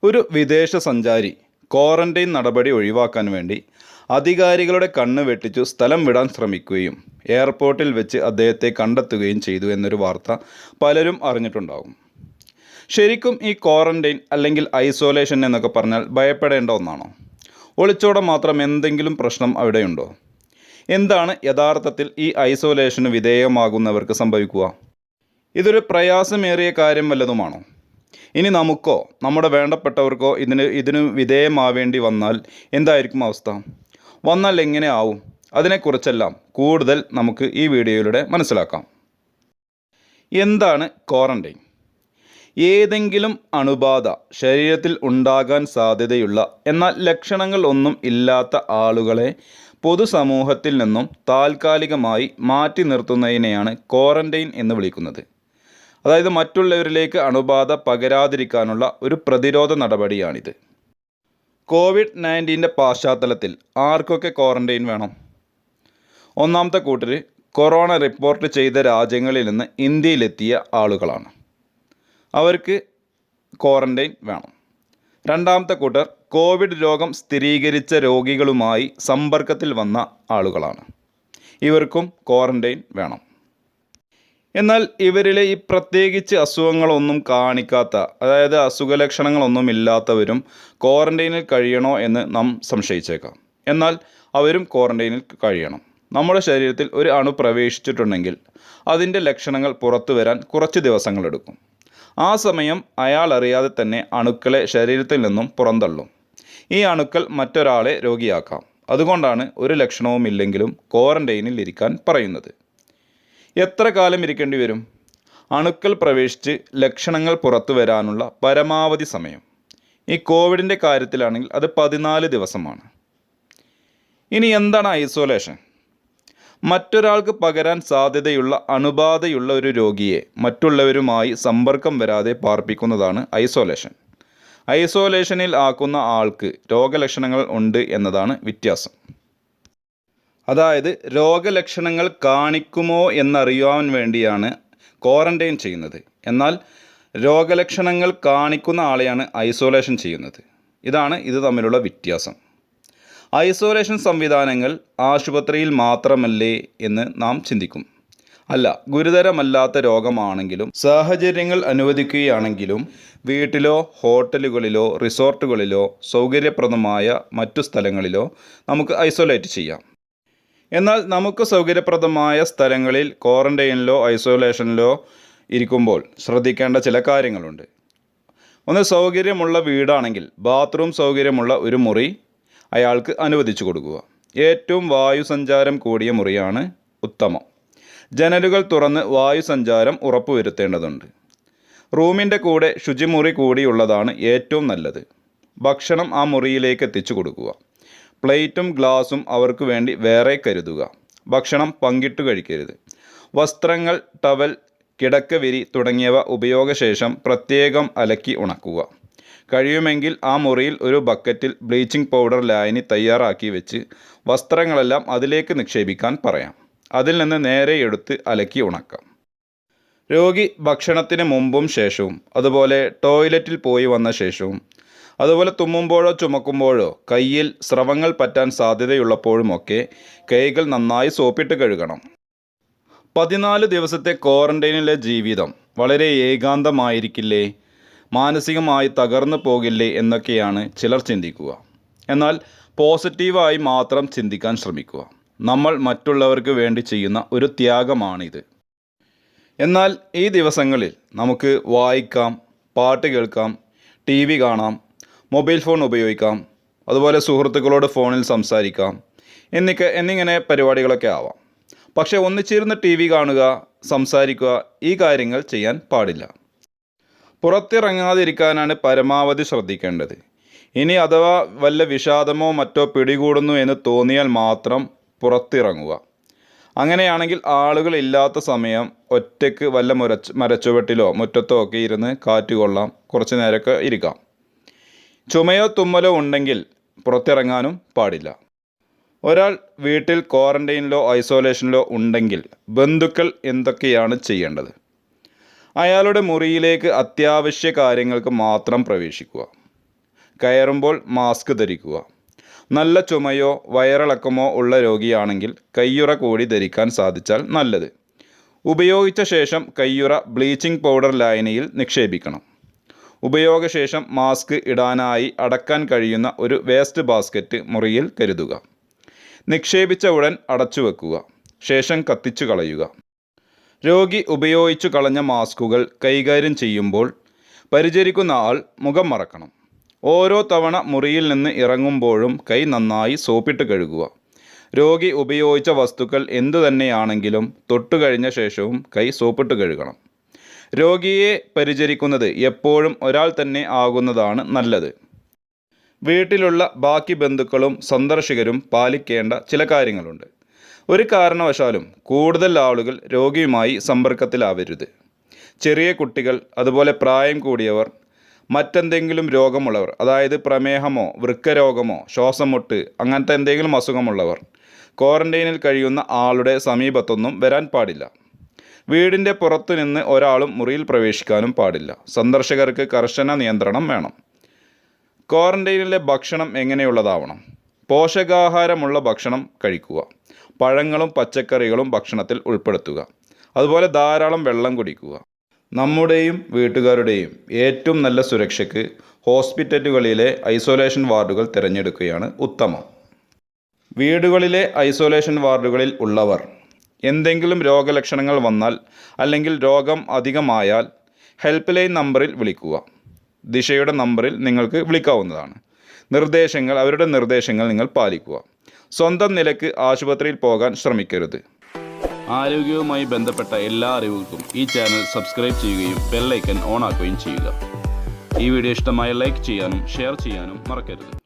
ഒരു വിദേശ സഞ്ചാരി ക്വാറന്റൈൻ നടപടി ഒഴിവാക്കാൻ വേണ്ടി അധികാരികളുടെ കണ്ണ് വെട്ടിച്ചു സ്ഥലം വിടാൻ ശ്രമിക്കുകയും എയർപോർട്ടിൽ വെച്ച് അദ്ദേഹത്തെ കണ്ടെത്തുകയും ചെയ്തു എന്നൊരു വാർത്ത പലരും അറിഞ്ഞിട്ടുണ്ടാകും. ശരിക്കും ഈ ക്വാറന്റൈൻ അല്ലെങ്കിൽ ഐസോലേഷൻ എന്നൊക്കെ പറഞ്ഞാൽ ഭയപ്പെടേണ്ട ഒന്നാണോ? ഒളിച്ചോടം മാത്രം എന്തെങ്കിലും പ്രശ്നം അവിടെയുണ്ടോ? എന്താണ് യഥാർത്ഥത്തിൽ ഈ ഐസോലേഷന് വിധേയമാകുന്നവർക്ക് സംഭവിക്കുക? ഇതൊരു പ്രയാസമേറിയ കാര്യം വല്ലതുമാണോ? ഇനി നമുക്കോ നമ്മുടെ വേണ്ടപ്പെട്ടവർക്കോ ഇതിന് വിധേയമാവേണ്ടി വന്നാൽ എന്തായിരിക്കും അവസ്ഥ? വന്നാൽ എങ്ങനെ ആവും? അതിനെക്കുറിച്ചെല്ലാം കൂടുതൽ നമുക്ക് ഈ വീഡിയോയിലൂടെ മനസ്സിലാക്കാം. എന്താണ് ക്വാറന്റൈൻ? ഏതെങ്കിലും അണുബാധ ശരീരത്തിൽ ഉണ്ടാകാൻ സാധ്യതയുള്ള എന്നാൽ ലക്ഷണങ്ങൾ ഒന്നും ഇല്ലാത്ത ആളുകളെ പൊതുസമൂഹത്തിൽ നിന്നും താൽക്കാലികമായി മാറ്റി നിർത്തുന്നതിനെയാണ് ക്വാറന്റൈൻ എന്ന് വിളിക്കുന്നത്. അതായത് മറ്റുള്ളവരിലേക്ക് അണുബാധ പകരാതിരിക്കാനുള്ള ഒരു പ്രതിരോധ നടപടിയാണിത്. കോവിഡ്-19 പശ്ചാത്തലത്തിൽ ആർക്കൊക്കെ ക്വാറന്റൈൻ വേണം? ഒന്നാമത്തെ കൂട്ടർ കൊറോണ റിപ്പോർട്ട് ചെയ്ത രാജ്യങ്ങളിൽ നിന്ന് ഇന്ത്യയിലെത്തിയ ആളുകളാണ്. അവർക്ക് ക്വാറന്റൈൻ വേണം. രണ്ടാമത്തെ കൂട്ടർ കോവിഡ് രോഗം സ്ഥിരീകരിച്ച രോഗികളുമായി സമ്പർക്കത്തിൽ വന്ന ആളുകളാണ്. ഇവർക്കും ക്വാറന്റൈൻ വേണം. എന്നാൽ ഇവരിലെ ഈ പ്രത്യേകിച്ച് അസുഖങ്ങളൊന്നും കാണിക്കാത്ത, അതായത് അസുഖലക്ഷണങ്ങളൊന്നും ഇല്ലാത്തവരും ക്വാറന്റൈനിൽ കഴിയണോ എന്ന് നാം സംശയിച്ചേക്കാം. എന്നാൽ അവരും ക്വാറന്റൈനിൽ കഴിയണം. നമ്മുടെ ശരീരത്തിൽ ഒരു അണു പ്രവേശിച്ചിട്ടുണ്ടെങ്കിൽ അതിൻ്റെ ലക്ഷണങ്ങൾ പുറത്തു വരാൻ കുറച്ച് ദിവസങ്ങളെടുക്കും. ആ സമയം അയാൾ അറിയാതെ തന്നെ അണുക്കളെ ശരീരത്തിൽ നിന്നും പുറന്തള്ളും. ഈ അണുക്കൾ മറ്റൊരാളെ രോഗിയാക്കാം. അതുകൊണ്ടാണ് ഒരു ലക്ഷണവുമില്ലെങ്കിലും ക്വാറന്റൈനിൽ ഇരിക്കാൻ പറയുന്നത്. എത്ര കാലം ഇരിക്കേണ്ടി വരും? അണുക്കൾ പ്രവേശിച്ച് ലക്ഷണങ്ങൾ പുറത്തു വരാനുള്ള പരമാവധി സമയം ഈ കോവിഡിൻ്റെ കാര്യത്തിലാണെങ്കിൽ അത് 14 ദിവസമാണ്. ഇനി എന്താണ് ഐസോലേഷൻ? മറ്റൊരാൾക്ക് പകരാൻ സാധ്യതയുള്ള അണുബാധയുള്ള ഒരു രോഗിയെ മറ്റുള്ളവരുമായി സമ്പർക്കം വരാതെ പാർപ്പിക്കുന്നതാണ് ഐസോലേഷൻ. ഐസോലേഷനിൽ ആക്കുന്ന ആൾക്ക് രോഗലക്ഷണങ്ങൾ ഉണ്ട് എന്നതാണ് വ്യത്യാസം. അതായത് രോഗലക്ഷണങ്ങൾ കാണിക്കുമോ എന്നറിയാൻ വേണ്ടിയാണ് ക്വാറന്റൈൻ ചെയ്യുന്നത്. എന്നാൽ രോഗലക്ഷണങ്ങൾ കാണിക്കുന്ന ആളെയാണ് ഐസോലേഷൻ ചെയ്യുന്നത്. ഇതാണ് ഇത് തമ്മിലുള്ള വ്യത്യാസം. ഐസോലേഷൻ സംവിധാനങ്ങൾ ആശുപത്രിയിൽ മാത്രമല്ലേ എന്ന് നാം ചിന്തിക്കും. അല്ല, ഗുരുതരമല്ലാത്ത രോഗമാണെങ്കിലും സാഹചര്യങ്ങൾ അനുവദിക്കുകയാണെങ്കിലും വീട്ടിലോ ഹോട്ടലുകളിലോ റിസോർട്ടുകളിലോ സൗകര്യപ്രദമായ മറ്റു സ്ഥലങ്ങളിലോ നമുക്ക് ഐസോലേറ്റ് ചെയ്യാം. എന്നാൽ നമുക്ക് സൗകര്യപ്രദമായ സ്ഥലങ്ങളിൽ ക്വാറന്റൈനിലോ ഐസോലേഷനിലോ ഇരിക്കുമ്പോൾ ശ്രദ്ധിക്കേണ്ട ചില കാര്യങ്ങളുണ്ട്. ഒന്ന്, സൗകര്യമുള്ള വീടാണെങ്കിൽ ബാത്റൂം സൗകര്യമുള്ള ഒരു മുറി അയാൾക്ക് അനുവദിച്ചു കൊടുക്കുക. ഏറ്റവും വായുസഞ്ചാരം കൂടിയ മുറിയാണ് ഉത്തമം. ജനലുകൾ തുറന്ന് വായുസഞ്ചാരം ഉറപ്പുവരുത്തേണ്ടതുണ്ട്. റൂമിൻ്റെ കൂടെ ശുചിമുറി കൂടിയുള്ളതാണ് ഏറ്റവും നല്ലത്. ഭക്ഷണം ആ മുറിയിലേക്ക് എത്തിച്ചു കൊടുക്കുക. പ്ലേറ്റും ഗ്ലാസും അവർക്ക് വേണ്ടി വേറെ കരുതുക. ഭക്ഷണം പങ്കിട്ട് കഴിക്കരുത്. വസ്ത്രങ്ങൾ, ടവൽ, കിടക്കവിരി തുടങ്ങിയവ ഉപയോഗശേഷം പ്രത്യേകം അലക്കി ഉണക്കുക. കഴിയുമെങ്കിൽ ആ മുറിയിൽ ഒരു ബക്കറ്റിൽ ബ്ലീച്ചിങ് പൗഡർ ലായനി തയ്യാറാക്കി വെച്ച് വസ്ത്രങ്ങളെല്ലാം അതിലേക്ക് നിക്ഷേപിക്കാൻ പറയാം. അതിൽ നിന്ന് നേരെ എടുത്ത് അലക്കി ഉണക്കാം. രോഗി ഭക്ഷണത്തിന് മുമ്പും ശേഷവും, അതുപോലെ ടോയ്ലറ്റിൽ പോയി വന്ന ശേഷവും, അതുപോലെ തുമ്മുമ്പോഴോ ചുമക്കുമ്പോഴോ കയ്യിൽ സ്രവങ്ങൾ പറ്റാൻ സാധ്യതയുള്ളപ്പോഴുമൊക്കെ കൈകൾ നന്നായി സോപ്പിട്ട് കഴുകണം. 14 ദിവസത്തെ ക്വാറന്റൈനിലെ ജീവിതം വളരെ ഏകാന്തമായിരിക്കില്ലേ, മാനസികമായി തകർന്നു പോകില്ലേ എന്നൊക്കെയാണ് ചിലർ ചിന്തിക്കുക. എന്നാൽ പോസിറ്റീവായി മാത്രം ചിന്തിക്കാൻ ശ്രമിക്കുക. നമ്മൾ മറ്റുള്ളവർക്ക് വേണ്ടി ചെയ്യുന്ന ഒരു ത്യാഗമാണിത്. എന്നാൽ ഈ ദിവസങ്ങളിൽ നമുക്ക് വായിക്കാം, പാട്ട് കേൾക്കാം, TV കാണാം, മൊബൈൽ ഫോൺ ഉപയോഗിക്കാം, അതുപോലെ സുഹൃത്തുക്കളോട് ഫോണിൽ സംസാരിക്കാം എന്നിങ്ങനെ പരിപാടികളൊക്കെ ആവാം. പക്ഷേ ഒന്നിച്ചിരുന്ന് TV കാണുക, സംസാരിക്കുക, ഈ കാര്യങ്ങൾ ചെയ്യാൻ പാടില്ല. പുറത്തിറങ്ങാതിരിക്കാനാണ് പരമാവധി ശ്രദ്ധിക്കേണ്ടത്. ഇനി അഥവാ വല്ല വിഷാദമോ മറ്റോ പിടികൂടുന്നു എന്ന് തോന്നിയാൽ മാത്രം പുറത്തിറങ്ങുക. അങ്ങനെയാണെങ്കിൽ ആളുകൾ ഇല്ലാത്ത സമയം ഒറ്റയ്ക്ക് വല്ല മരച്ചുവട്ടിലോ മുറ്റത്തോ ഒക്കെ ഇരുന്ന് കാറ്റ് കൊള്ളാം, കുറച്ച് നേരമൊക്കെ ഇരിക്കാം. ചുമയോ തുമ്മലോ ഉണ്ടെങ്കിൽ പുറത്തിറങ്ങാനും പാടില്ല. ഒരാൾ വീട്ടിൽ ക്വാറന്റൈനിലോ ഐസോലേഷനിലോ ഉണ്ടെങ്കിൽ ബന്ധുക്കൾ എന്തൊക്കെയാണ് ചെയ്യേണ്ടത്? അയാളുടെ മുറിയിലേക്ക് അത്യാവശ്യ കാര്യങ്ങൾക്ക് മാത്രം പ്രവേശിക്കുക. കയറുമ്പോൾ മാസ്ക് ധരിക്കുക. നല്ല ചുമയോ വയറിളക്കമോ ഉള്ള രോഗിയാണെങ്കിൽ കയ്യുറ കൂടി ധരിക്കാൻ സാധിച്ചാൽ നല്ലത്. ഉപയോഗിച്ച ശേഷം കയ്യുറ ബ്ലീച്ചിങ് പൗഡർ ലായനിയിൽ നിക്ഷേപിക്കണം. ഉപയോഗശേഷം മാസ്ക് ഇടാനായി അടക്കാൻ കഴിയുന്ന ഒരു വേസ്റ്റ് ബാസ്ക്കറ്റ് മുറിയിൽ കരുതുക. നിക്ഷേപിച്ച ഉടൻ അടച്ചു വെക്കുക. ശേഷം കത്തിച്ചു കളയുക. രോഗി ഉപയോഗിച്ചു കളഞ്ഞ മാസ്കുകൾ കൈകാര്യം ചെയ്യുമ്പോൾ പരിചരിക്കുന്ന ആൾ മുഖം മറക്കണം. ഓരോ തവണ മുറിയിൽ നിന്ന് ഇറങ്ങുമ്പോഴും കൈ നന്നായി സോപ്പിട്ട് കഴുകുക. രോഗി ഉപയോഗിച്ച വസ്തുക്കൾ എന്തു തന്നെയാണെങ്കിലും തൊട്ടുകഴിഞ്ഞ ശേഷവും കൈ സോപ്പിട്ട് കഴുകണം. രോഗിയെ പരിചരിക്കുന്നത് എപ്പോഴും ഒരാൾ തന്നെ ആകുന്നതാണ് നല്ലത്. വീട്ടിലുള്ള ബാക്കി ബന്ധുക്കളും സന്ദർശകരും പാലിക്കേണ്ട ചില കാര്യങ്ങളുണ്ട്. ഒരു കാരണവശാലും കൂടുതൽ ആളുകൾ രോഗിയുമായി സമ്പർക്കത്തിലാവരുത്. ചെറിയ കുട്ടികൾ, അതുപോലെ പ്രായം കൂടിയവർ, മറ്റെന്തെങ്കിലും രോഗമുള്ളവർ, അതായത് പ്രമേഹമോ വൃക്കരോഗമോ ശ്വാസമുട്ട് അങ്ങനത്തെ എന്തെങ്കിലും അസുഖമുള്ളവർ ക്വാറന്റൈനിൽ കഴിയുന്ന ആളുടെ സമീപത്തൊന്നും വരാൻ പാടില്ല. വീടിൻ്റെ പുറത്തു നിന്ന് ഒരാളും മുറിയിൽ പ്രവേശിക്കാനും പാടില്ല. സന്ദർശകർക്ക് കർശന നിയന്ത്രണം വേണം. ക്വാറന്റൈനിലെ ഭക്ഷണം എങ്ങനെയുള്ളതാവണം? പോഷകാഹാരമുള്ള ഭക്ഷണം കഴിക്കുക. പഴങ്ങളും പച്ചക്കറികളും ഭക്ഷണത്തിൽ ഉൾപ്പെടുത്തുക. അതുപോലെ ധാരാളം വെള്ളം കുടിക്കുക. നമ്മുടെയും വീട്ടുകാരുടെയും ഏറ്റവും നല്ല സുരക്ഷയ്ക്ക് ഹോസ്പിറ്റലുകളിലെ ഐസൊലേഷൻ വാർഡുകൾ തിരഞ്ഞെടുക്കുകയാണ് ഉത്തമം. വീടുകളിലെ ഐസൊലേഷൻ വാർഡുകളിൽ ഉള്ളവർ എന്തെങ്കിലും രോഗലക്ഷണങ്ങൾ വന്നാൽ അല്ലെങ്കിൽ രോഗം അധികമായാൽ ഹെൽപ്പ് ലൈൻ നമ്പറിൽ വിളിക്കുക. ദിശയുടെ നമ്പറിൽ നിങ്ങൾക്ക് വിളിക്കാവുന്നതാണ്. അവരുടെ നിർദ്ദേശങ്ങൾ നിങ്ങൾ പാലിക്കുക. സ്വന്തം നിലയ്ക്ക് ആശുപത്രിയിൽ പോകാൻ ശ്രമിക്കരുത്. ആരോഗ്യവുമായി ബന്ധപ്പെട്ട എല്ലാ അറിവുകൾക്കും ഈ ചാനൽ സബ്സ്ക്രൈബ് ചെയ്യുകയും ബെൽ ഐക്കൺ ഓൺ ആക്കുകയും ചെയ്യുക. ഈ വീഡിയോ ഇഷ്ടമായ ലൈക്ക് ചെയ്യാനും ഷെയർ ചെയ്യാനും മറക്കരുത്.